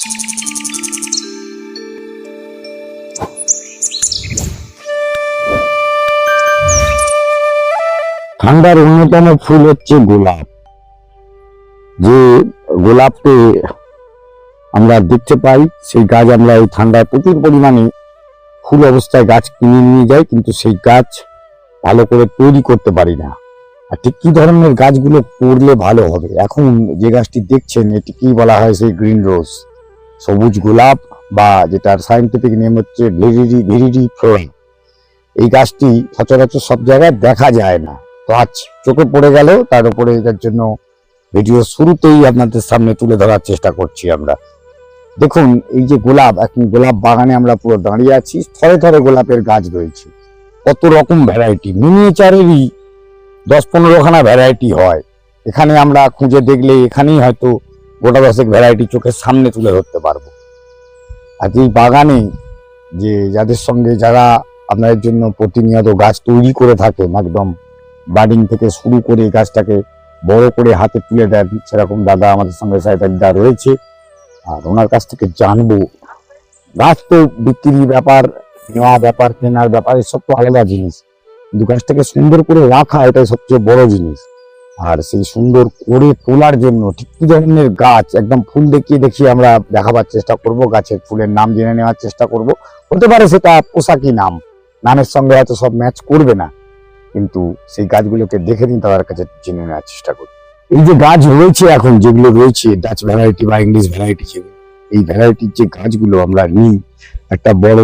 ঠান্ডার অন্যতম ফুল হচ্ছে গোলাপ। যে গোলাপকে আমরা দেখতে পাই, সেই গাছ আমরা এই ঠান্ডায় প্রচুর পরিমাণে ফুল অবস্থায় গাছ কিনে নিয়ে যাই, কিন্তু সেই গাছ ভালো করে তৈরি করতে পারি না। আর ঠিক কি ধরনের গাছগুলো করলে ভালো হবে? এখন যে গাছটি দেখছেন এটি কি বলা হয়? সেই গ্রিন রোজ, সবুজ গোলাপ, বা যেটার সায়েন্টিফিক নেম হচ্ছে ভিরিডিফ্লোরা। এই গাছটি সচরাচর সব জায়গায় দেখা যায় না, তো আজ চোখে পড়ে গেল, তার উপরে এটার জন্য ভিডিও শুরুতেই আপনাদের সামনে তুলে ধরার চেষ্টা করছি আমরা। দেখুন, এই যে গোলাপ, এখন গোলাপ বাগানে আমরা পুরো দাঁড়িয়ে আছি, থরে থরে গোলাপের গাছ রয়েছে, কত রকম ভ্যারাইটি, মিনিয়েচারেরই 10-15খানা ভ্যারাইটি হয়। এখানে আমরা খুঁজে দেখলে এখানেই হয়তো গোটা 10 ভ্যারাইটি চোখের সামনে তুলে ধরতে পারবো। আর এই বাগানে যে যাদের সঙ্গে যারা আপনাদের জন্য প্রতিনিয়ত গাছ তৈরি করে থাকেন, একদম বার্ডিং থেকে শুরু করে গাছটাকে বড় করে হাতে তুলে দেন, সেরকম দাদা আমাদের সঙ্গে সাইতালিদা রয়েছে। আর ওনার কাছ থেকে জানবো, গাছ তো বিক্রির ব্যাপার, নেওয়া ব্যাপার, কেনার ব্যাপার, এসব তো আলাদা জিনিস, কিন্তু গাছটাকে সুন্দর করে রাখা এটাই সবচেয়ে বড় জিনিস। আর সেই সুন্দর করে তোলার জন্য ঠিক কি ধরনের গাছ, একদম ফুল দেখিয়ে আমরা দেখাবার চেষ্টা করব, গাছের ফুলের নাম জেনে নেওয়ার চেষ্টা করব। হতে পারে সেটা পোশাকি নামের সঙ্গে হয়তো সব ম্যাচ করবে না, কিন্তু সেই গাছগুলোকে দেখে নিন, তাদের কাছে জেনে নেওয়ার চেষ্টা করি। এই যে গাছ রয়েছে এখন, যেগুলো রয়েছে ডাচ ভ্যারাইটি বা ইংলিশ ভ্যারাইটি, এই ভ্যারাইটির যে গাছগুলো আমরা নিই, একটা বড়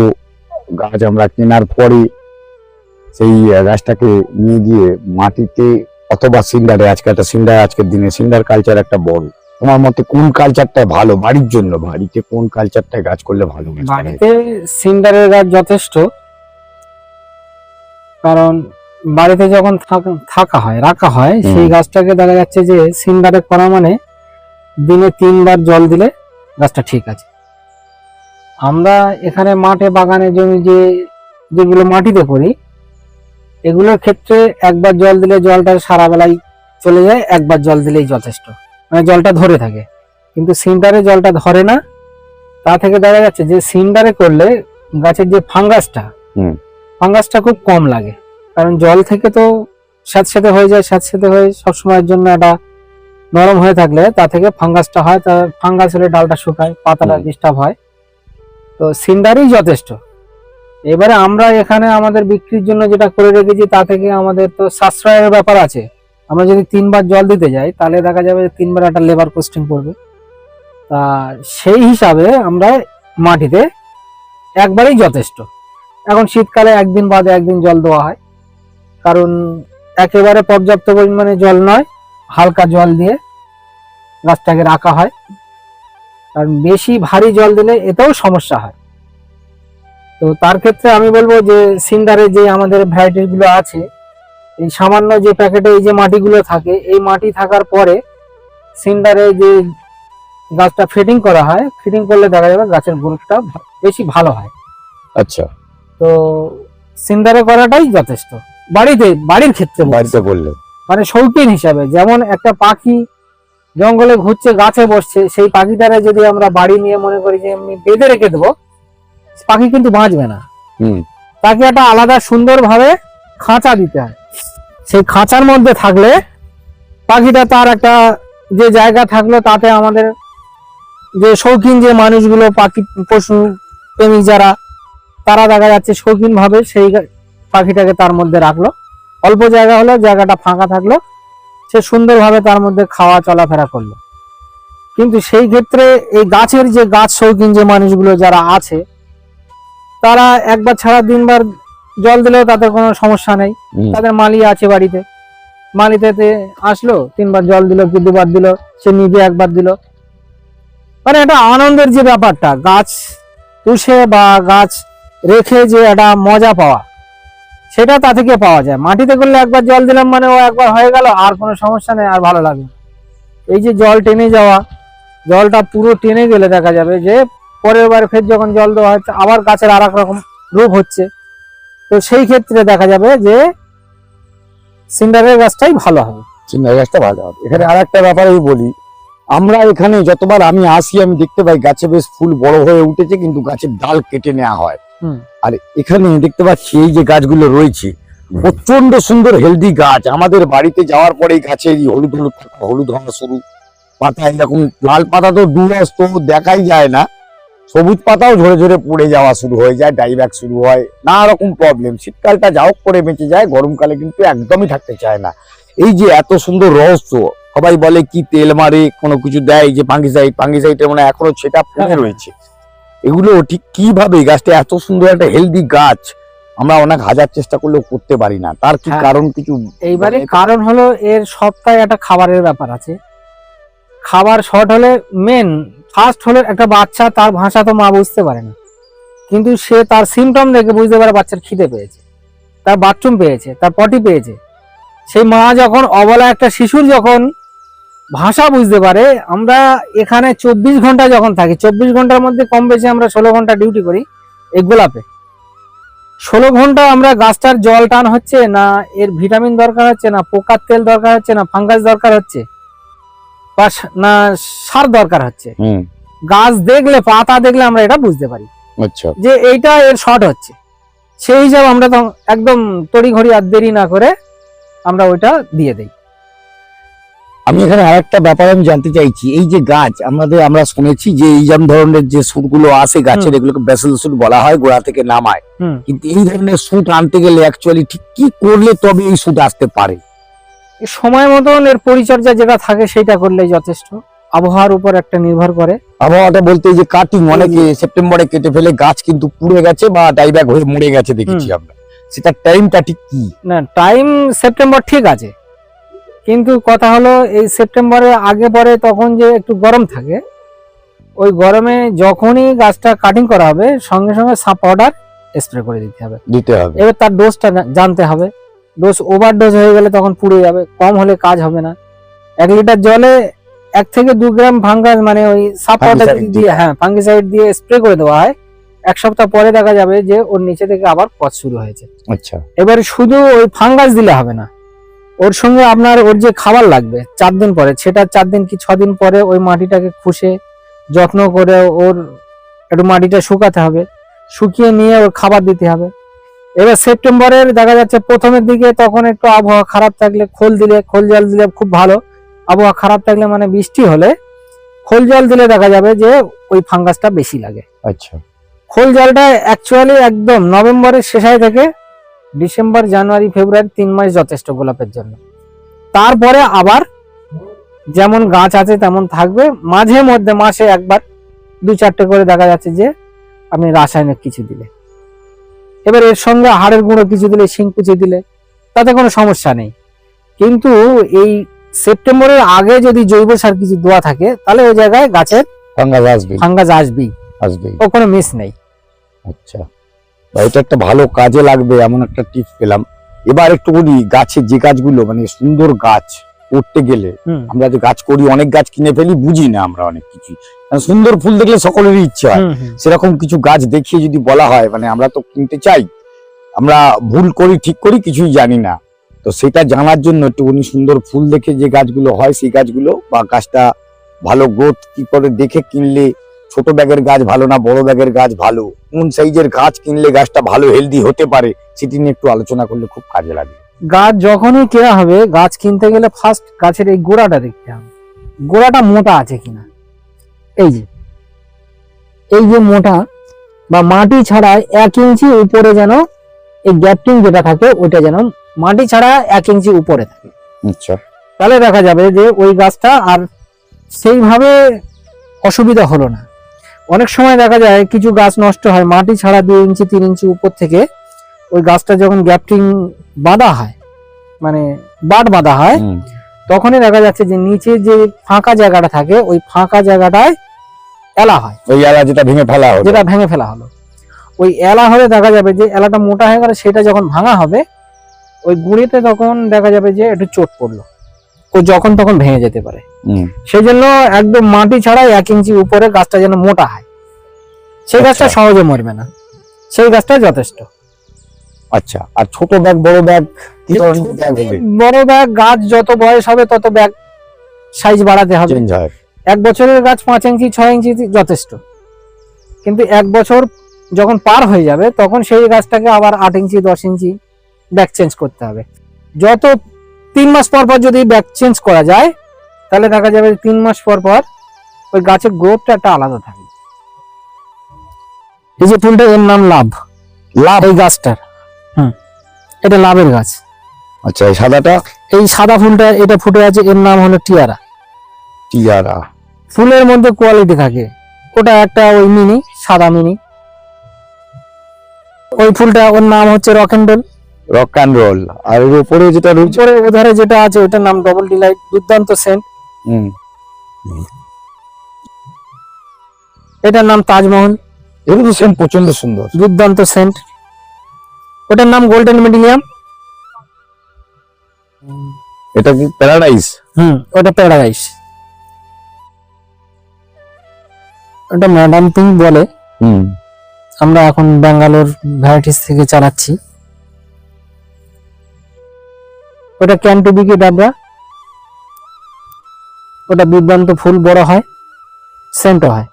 গাছ আমরা কেনার পরে সেই গাছটাকে নিয়ে গিয়ে মাটিতে অথবা সিন্ডারে, আজকের দিনে সিন্ডার কালচার একটা বড়। তোমার মতে কোন কালচারটা ভালো বাড়ির জন্য? বাড়িতে কোন কালচারটায় গাছ করলে ভালো? বাড়িতে সিন্ডারের গাছ যথেষ্ট, কারণ বাড়িতে যখন রাখা হয় সেই গাছটাকে দেখা যাচ্ছে যে সিন্ডারে করা মানে দিনে 3 বার জল দিলে গাছটা ঠিক আছে। আমরা এখানে মাঠে বাগানে জমি যেগুলো মাটিতে করি, এগুলোর ক্ষেত্রে একবার জল দিলে জলটা সারা বেলায় চলে যায়, একবার জল দিলেই যথেষ্ট, মানে জলটা ধরে থাকে। কিন্তু সিন্ডারে জলটা ধরে না, তা থেকে দেখা যাচ্ছে যে সিন্ডারে করলে গাছের যে ফাঙ্গাসটা খুব কম লাগে, কারণ জল থেকে তো স্যাঁতসেঁতে হয়ে যায়, স্যাঁতসেঁতে হয়ে সবসময়ের জন্য এটা নরম হয়ে থাকলে তা থেকে ফাঙ্গাসটা হয়, তা ফাঙ্গাস হলে ডালটা শুকায়, পাতাটা ডিস্টার্ব হয়। তো সিন্ডারই যথেষ্ট। এবারে আমরা এখানে আমাদের বিক্রির জন্য যেটা করে রেখেছি, তা থেকে আমাদের তো সাশ্রয়ের ব্যাপার আছে। আমরা যদি 3 বার জল দিতে যাই, তাহলে দেখা যাবে 3 বার একটা লেবার কস্টিং পড়বে। তা সেই হিসাবে আমরা মাটিতে একবারই যথেষ্ট। এখন শীতকালে 1 দিন বাদে 1 দিন জল দেওয়া হয়, কারণ একেবারে পর্যাপ্ত পরিমাণে জল নয়, হালকা জল দিয়ে গাছটাকে রাখা হয়। কারণ বেশি ভারী জল দিলে এতেও সমস্যা হয়। তো তার ক্ষেত্রে আমি বলবো যে সিন্ডারে যে আমাদের ভ্যারাইটি গুলো আছে, এই সামান্য যে প্যাকেটে এই যে মাটিগুলো থাকে, এই মাটি থাকার পরে সিন্ডারে যে গাছটা ফিডিং করা হয়, ফিডিং করলে দেখা যাবে গাছের গ্রোথটা বেশি ভালো হয়। আচ্ছা, তো সিন্ডারে করাটাই যথেষ্ট বাড়ির ক্ষেত্রে। বাড়িতে বললে মানে শৌখিন হিসাবে, যেমন একটা পাখি জঙ্গলে ঘুরছে, গাছে বসছে, সেই পাখিটারে যদি আমরা বাড়ি নিয়ে মনে করি যে এমনি বেঁধে রেখে দেবো, পাখি কিন্তু বাঁচবে না। তাকে একটা আলাদা সুন্দর ভাবে খাঁচা দিতে হয়। সেই খাঁচার মধ্যে থাকলে পাখিটা তার একটা যে জায়গা থাকলো, তাতে আমাদের যে শৌখিন যে মানুষগুলো, পাখি পশু প্রেমিক যারা, তারা দেখা যাচ্ছে শৌখিন ভাবে সেই পাখিটাকে তার মধ্যে রাখলো। অল্প জায়গা হলো, জায়গাটা ফাঁকা থাকলো, সে সুন্দরভাবে তার মধ্যে খাওয়া চলাফেরা করলো। কিন্তু সেই ক্ষেত্রে এই গাছের যে গাছ শৌখিন যে মানুষগুলো যারা আছে, তারা একবার ছাড়া 3 বার জল দিলেও তাদের কোনো সমস্যা নেই। তাদের মালি আছে বাড়িতে, মালিতে আসলো, 3 বার জল দিল কি 2 বার দিল, সে নিজে 1 বার দিল। মানে এটা আনন্দের যে ব্যাপারটা, গাছ পুষে বা গাছ রেখে যে একটা মজা পাওয়া, সেটা তা থেকে পাওয়া যায়। মাটিতে করলে একবার জল দিলাম মানে ও একবার হয়ে গেল, আর কোনো সমস্যা নেই, আর ভালো লাগবে। এই যে জল টেনে যাওয়া, জলটা পুরো টেনে গেলে দেখা যাবে যে পরের বার ফের যখন জল দেওয়া হচ্ছে, আবার গাছের আর এক রকম রূপ হচ্ছে। তো সেই ক্ষেত্রে দেখা যাবে যে সিন্ডারের গাছটাই ভালো হবে। সিন্ডার গাছটা ভালো হবে। এখানে আর একটা ব্যাপার আমি বলি, আমরা এখানে যতবার আমি আসি আমি দেখতে পাই গাছে বেশ ফুল বড় হয়ে উঠেছে, কিন্তু গাছের ডাল কেটে নেওয়া হয়। আর এখানে দেখতে পাচ্ছি এই যে গাছগুলো রয়েছে প্রচন্ড সুন্দর হেলদি গাছ। আমাদের বাড়িতে যাওয়ার পরে এই গাছের এই হলুদ হলুদ হলুদ হওয়া শুরু, পাতা এরকম লাল পাতা তো দূরস্থ দেখাই যায় না, সবুজ পাতাও ঝরে ঝরে পড়ে যাওয়া শুরু হয়ে যায়, ডাইব্যাক শুরু হয়, নানা রকম প্রবলেম। শীতকালটা যা হোক করে বেঁচে যায়, গরমকালে কিন্তু একদমই থাকতে চায় না। এই যে এত সুন্দর রহস্য, সবাই বলে কি তেল মারে কোনো কিছু দেয়, যে ফাঙ্গিসাইডের মানে এখনো সেটা পড়ে রয়েছে। এগুলো ঠিক কিভাবে গাছটা এত সুন্দর একটা হেলদি গাছ আমরা অনেক হাজার চেষ্টা করলেও করতে পারি না, তার কি হ্যাঁ। কারণ কিছু? এইবারে কারণ হলো এর সপ্তাহে একটা খাবারের ব্যাপার আছে। খাবার শর্ট হলে মেন ফার্স্ট হলো একটা বাচ্চা, তার ভাষা তো মা বুঝতে পারে না, কিন্তু সে তার সিমটম দেখে বুঝতে পারে বাচ্চার খিদে পেয়েছে, তার বাথরুম পেয়েছে, তার পটি পেয়েছে। সেই মা যখন অবলা একটা শিশুর যখন ভাষা বুঝতে পারে, আমরা এখানে 24 ঘন্টা যখন থাকি, 24 ঘন্টার মধ্যে কম বেশি আমরা 16 ঘন্টা ডিউটি করি এই গোলাপে। 16 ঘন্টা আমরা গাছটার জল টান হচ্ছে না, এর ভিটামিন দরকার হচ্ছে না, পোকার তেল দরকার হচ্ছে না, ফাঙ্গাস দরকার হচ্ছে বা না সার দরকার হচ্ছে, গাছ দেখলে পাতা দেখলে আমরা এটা বুঝতে পারি আচ্ছা যে এইটা এর শর্ট হচ্ছে। সেই হিসাবে আমরা তো একদম তড়িঘড়ি আর দেরি না করে আমরা ওইটা দিয়ে দেই। আমি এখানে আরেকটা ব্যাপার আমি জানতে চাইছি, এই যে গাছ আমরা শুনেছি যে এই যেমন ধরনের যে সুটগুলো আসে গাছের, এগুলোকে বেসেল সুট বলা হয়, গোড়া থেকে নামায়, কিন্তু এই ধরনের সুট আনতে গেলে অ্যাকচুয়ালি ঠিক কি করলে তবে এই সুট আসতে পারে? সময় মতন এর পরিচর্যা যেটা থাকে সেটা করলেই যথেষ্ট। আবহাওয়ার উপর একটা নির্ভর করে। আবহাওয়াটা বলতে এই যে কাটিং অনেকে সেপ্টেম্বরে কেটে ফেলে গাছ কিন্তু পুড়ে গেছে বা ডাইব্যাক হয়ে মরে গেছে দেখেছি আমরা, সেটা টাইমটা ঠিক কি? না, টাইম সেপ্টেম্বর ঠিক আছে, কিন্তু কথা হলো এই সেপ্টেম্বরের আগে পরে তখন যে একটু গরম থাকে, ওই গরমে যখনই গাছটা কাটিং করা হবে সঙ্গে সঙ্গে সাপ পাউডার স্প্রে করে দিতে হবে। এবার তার ডোজটা জানতে হবে, ডোজ ওভার ডোজ হয়ে গেলে তখন পুড়ে যাবে, কম হলে কাজ হবে না। 1 লিটার জলে 1 থেকে 2 গ্রাম ফাঙ্গাস মানে ওই সাপ পাউডার দিয়ে, হ্যাঁ ফাঙ্গিসাইড দিয়ে স্প্রে করে দেওয়া হয়, 1 সপ্তাহ পরে দেখা যাবে যে ওর নিচে থেকে আবার পচ শুরু হয়েছে। আচ্ছা, এবার শুধু ওই ফাঙ্গাস দিলে হবে না, ওর সঙ্গে আপনার ওর যে খাবার লাগবে 4 দিন পরে, সেটা 4 দিন কি 6 দিন পরে ওই মাটিটাকে খুশে যত্ন করে ওর একটু মাটিটা শুকাতে হবে, শুকিয়ে নিয়ে ওর খাবার দিতে হবে। এবার সেপ্টেম্বরের দেখা যাচ্ছে প্রথমের দিকে তখন একটু আবহাওয়া খারাপ থাকলে খোল জল দিলে খুব ভালো। আবহাওয়া খারাপ থাকলে মানে বৃষ্টি হলে খোল জল দিলে দেখা যাবে যে ওই ফাঙ্গাসটা বেশি লাগে। আচ্ছা, খোল জলটা অ্যাকচুয়ালি একদম নভেম্বরের শেষায় থেকে ডিসেম্বর জানুয়ারি ফেব্রুয়ারি 3 মাস যথেষ্ট গোলাপের জন্য। তারপরে আবার যেমন গাছ আছে তেমন থাকবে, মাঝে মধ্যে মাসে একবার 2-4টে করে দেখা যাচ্ছে যে আপনি রাসায়নিক কিছু দিলে, এবার এর সঙ্গে হাড়ের গুঁড়ো কিছু দিলে, শিংকুচি দিলে তাতে কোনো সমস্যা নেই। কিন্তু এই সেপ্টেম্বরের আগে যদি জৈব সার কিছু দেওয়া থাকে তাহলে ওই জায়গায় গাছের ফাঙ্গাস আসবেই, ও কোনো মিস নেই। আচ্ছা, এটা একটা ভালো কাজে লাগবে এমন একটা টিপস পেলাম। এবার একটু বলি, গাছের যে গাছগুলো মানে সুন্দর গাছ করতে গেলে, আমরা যে গাছ করি অনেক গাছ কিনে ফেলি, বুঝি না আমরা অনেক কিছু, সুন্দর ফুল দেখলে সকলেরই ইচ্ছে হয়, সেরকম কিছু গাছ দেখিয়ে যদি বলা হয়, মানে আমরা তো কিনতে চাই, আমরা ভুল করি ঠিক করি কিছুই জানি না, তো সেটা জানার জন্য একটুখানি সুন্দর ফুল দেখে যে গাছগুলো হয় সেই গাছগুলো, বা গাছটা ভালো গ্রোথ কি করে দেখে কিনলে, ছোট ব্যাগের গাছ ভালো না বড় ব্যাগের গাছ ভালো, কোন সাইজের গাছ কিনলে গাছটা ভালো হেলদি হতে পারে, সেটি নিয়ে একটু আলোচনা করলে খুব কাজে লাগে। গাছ যখনই কেনা হবে, গাছ কিনতে গেলে ফার্স্ট গাছের এই গোড়াটা দেখতে হবে, গোড়াটা মোটা আছে কিনা। এই যে মোটা বা মাটি ছাড়া 1 ইঞ্চি উপরে যেন এই গ্যাপটিং যেটা থাকে ওইটা যেন মাটি ছাড়া 1 ইঞ্চি উপরে থাকে। আচ্ছা, তাহলে দেখা যাবে যে ওই গাছটা আর সেইভাবে অসুবিধা হলো না। অনেক সময় দেখা যায় কিছু গাছ নষ্ট হয় মাটি ছাড়া 2 ইঞ্চি 3 ইঞ্চি উপর থেকে, ওই গাছটা যখন গ্যাপটিং বাঁধা হয় মানে বাট বাঁধা হয়, তখনই দেখা যাচ্ছে যে নিচে যে ফাঁকা জায়গাটা থাকে ওই ফাঁকা জায়গাটায় এলা হয়, ওই এলা যেটা ভেঙে ফেলা হলো, ওই এলা হলে দেখা যাবে যে এলাটা মোটা হয়ে গেলে সেটা যখন ভাঙা হবে ওই গুঁড়িতে তখন দেখা যাবে যে একটু চোট পড়লো, ও যখন তখন ভেঙে যেতে পারে। সেই জন্য একদম মাটি ছাড়া 1 ইঞ্চি উপরে গাছটা যেন মোটা হয়, সেই গাছটা সহজে মরবে না, সেই গাছটা যথেষ্ট। আচ্ছা, আর ছোট ব্যাগ বড় ব্যাগ কি ধরনের ব্যাগ হবে? বড় ব্যাগ গাছ যত বয়স হবে তত ব্যাগ সাইজ বাড়াতে হবে। 1 বছরের গাছ 5 ইঞ্চি 6 ইঞ্চি যথেষ্ট, কিন্তু 1 বছর যখন পার হয়ে যাবে তখন সেই গাছটাকে আবার 8 ইঞ্চি 10 ইঞ্চি ব্যাক চেঞ্জ করতে হবে। যত 3 মাস পর পর যদি ব্যাক চেঞ্জ করা যায় তাহলে দেখা যাবে 3 মাস পর পর ওই গাছের গ্রোথটা একটা আলাদা থাকে। এই যে ফুলটা, এর নাম লাভ। লাভ এই গাছটার এটা লাভের গাছ। আচ্ছা, এই সাদাটা এই সাদা ফুলটা এটা ফুটে আছে, এর নাম হলো টিয়ারা। টিয়ারা। ফুলের মধ্যে কোয়ালিটি থাকে, ওটা একটা ওই মিনি, সাদা মিনি। ওই ফুলটা ওর নাম হচ্ছে rock and roll. Rock and roll. আর এর উপরে যেটা রয়েছে, উপরে ওধারে যেটা আছে ওটার নাম ডবল ডিলাইট, দুর্দান্ত সেন্ট। হুম, এটার নাম তাজমহল, এগুলো তো সেম প্রচন্ড সুন্দর। দুর্দান্ত সেন্ট। ওটার নাম গোল্ডেন মিডিলিয়াম। এটা কি প্যারাডাইস? ওটা প্যারাডাইস। ওটা ম্যাডাম পিঙ্ক বলে। হুম, আমরা এখন ব্যাঙ্গালোর ভ্যারাইটিস থেকে চালাচ্ছি। ওটা ক্যান্টুবিকি ডাবরা। ওটা দুর্দান্ত ফুল, বড় হয়, সেন্টও হয়।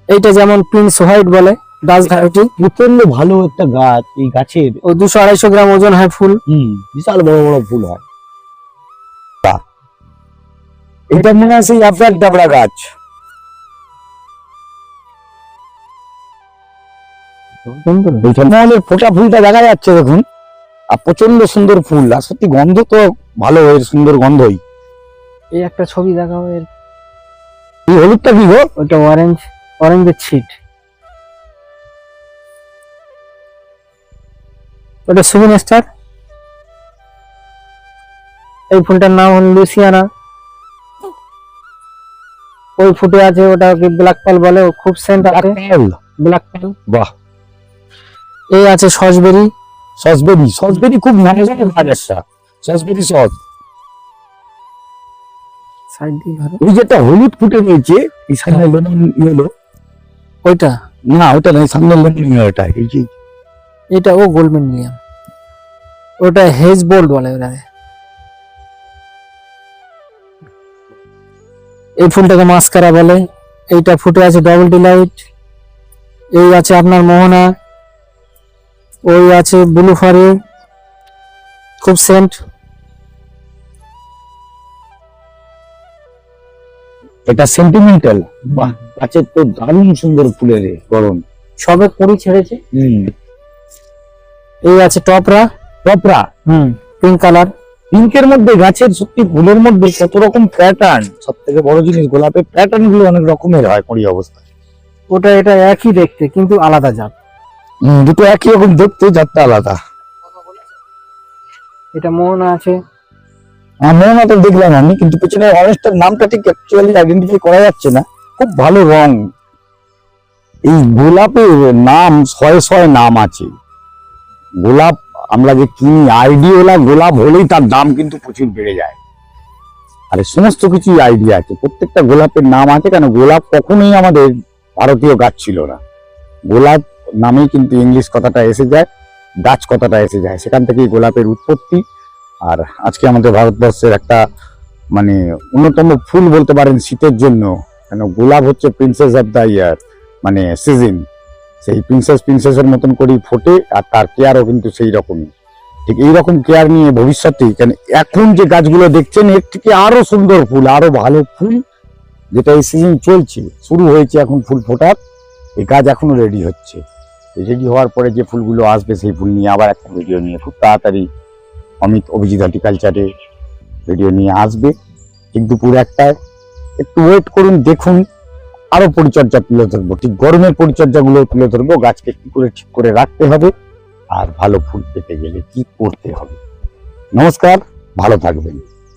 এইটা যেমন প্রিন্স হোয়াইট বলে, ডাচ ভ্যারাইটি। প্রচন্ড ভালো একটা গাছ। এই গাছের ও 200-250 গ্রাম ওজন হয় ফুল। বিশাল বড় বড় ফুল হয়। এটা মনে হয় সেই আফগান ডাবরা গাছ। মহলের ফোটা ফুলটা দেখা যাচ্ছে দেখুন, আর প্রচন্ড সুন্দর ফুল, আর সত্যি গন্ধ তো ভালো, এর সুন্দর গন্ধই। এই একটা ছবি দেখাও এর। এই হলুদটা কি গো? ওটা অরেঞ্জের ছিট। ওটা সুবিন স্টার। এই ফুলটার নাম হল লুসিয়ানা। ওই ফুটে আছে, ওটাকে ব্ল্যাক পাল বলে, ও খুব সেন্ট আছে। ব্ল্যাক পাল। বাহ। এই আছে সসবেরি। সসবেরি খুব নামে জানে গাছ একটা, সসবেরি সস। সাইড দিয়ে ধরো। ওই যেটা হলুদ ফুটে রয়েছে, এই সামনে লেমন ইয়েলো। ওইটা না, ওটা নয়, সামনে লেমন ইয়েলোটা। এই যে এটা ও গোল্ডেন মিলিয়াম। ওটা হেজ বোল্ড বলে ওরা। এই ফুলটাকে মাস্কারা বলে। এইটা ফুটে আছে ডবল ডিলাইট। এই আছে আপনার মোহনা। ওই আছে ব্লু ফারে, খুব সেন্ট। এটা সেন্টিমেন্টাল। বাহ, গাছের তো দারুণ সুন্দর ফুলের গরম। সবে কুড়ি ছেড়েছে। এই আছে টপরা। Pink colour. পিঙ্কের মধ্যে গাছের সত্যি ফুলের মধ্যে কত রকম প্যাটার্ন। সব থেকে বড় জিনিস, গোলাপের প্যাটার্ন গুলো অনেক রকমের হয় কুড়ি অবস্থায়। ওটা এটা একই দেখতে কিন্তু আলাদা জাত। দুটো একই রকম দেখতে, জাতটা আলাদা। এটা মোহনা আছে। মোহনা তো দেখলাম আমি, কিন্তু পেছনে অরেঞ্জটার নামটা ঠিক অ্যাকচুয়ালি আইডেন্টিফাই করা যাচ্ছে না। খুব ভালো রং। এই গোলাপের নাম 100 নাম আছে। গোলাপ আমরা যে কিনি, আইডিওলা গোলাপ হলেই তার দাম কিন্তু প্রচুর বেড়ে যায়। আর এই সমস্ত কিছুই আইডিয়া আছে, প্রত্যেকটা গোলাপের নাম আছে। কেন, গোলাপ কখনোই আমাদের ভারতীয় গাছ ছিল না। গোলাপ নামেই কিন্তু ইংলিশ কথাটা এসে যায়, ডাচ কথাটা এসে যায়, সেখান থেকেই গোলাপের উৎপত্তি। আর আজকে আমাদের ভারতবর্ষের একটা মানে অন্যতম ফুল বলতে পারেন শীতের জন্য। কেন, গোলাপ হচ্ছে প্রিন্সেস অফ দ্য ইয়ার, মানে সিজন। সেই প্রিন্সেসের মতন করেই ফোটে, আর তার কেয়ারও কিন্তু সেই রকমই। ঠিক এইরকম কেয়ার নিয়ে ভবিষ্যতে, কেন এখন যে গাছগুলো দেখছেন এর থেকে আরো সুন্দর ফুল, আরো ভালো ফুল, যেটা এই সিজন চলছে, শুরু হয়েছে এখন ফুল ফোটার। এই গাছ এখনো রেডি হচ্ছে। রেডি হওয়ার পরে যে ফুলগুলো আসবে, সেই ফুল নিয়ে আবার একটা ভিডিও নিয়ে খুব তাড়াতাড়ি অভিজিৎ হর্টিকালচারে ভিডিও নিয়ে আসবে। ঠিক দুপুর 1টায়। একটু ওয়েট করুন, দেখুন। আরো পরিচর্যা তুলে ধরবো, ঠিক গরমের পরিচর্যাগুলো তুলে ধরবো, গাছকে কি করে ঠিক করে রাখতে হবে, আর ভালো ফুল পেতে গেলে কি করতে হবে। নমস্কার, ভালো থাকবেন।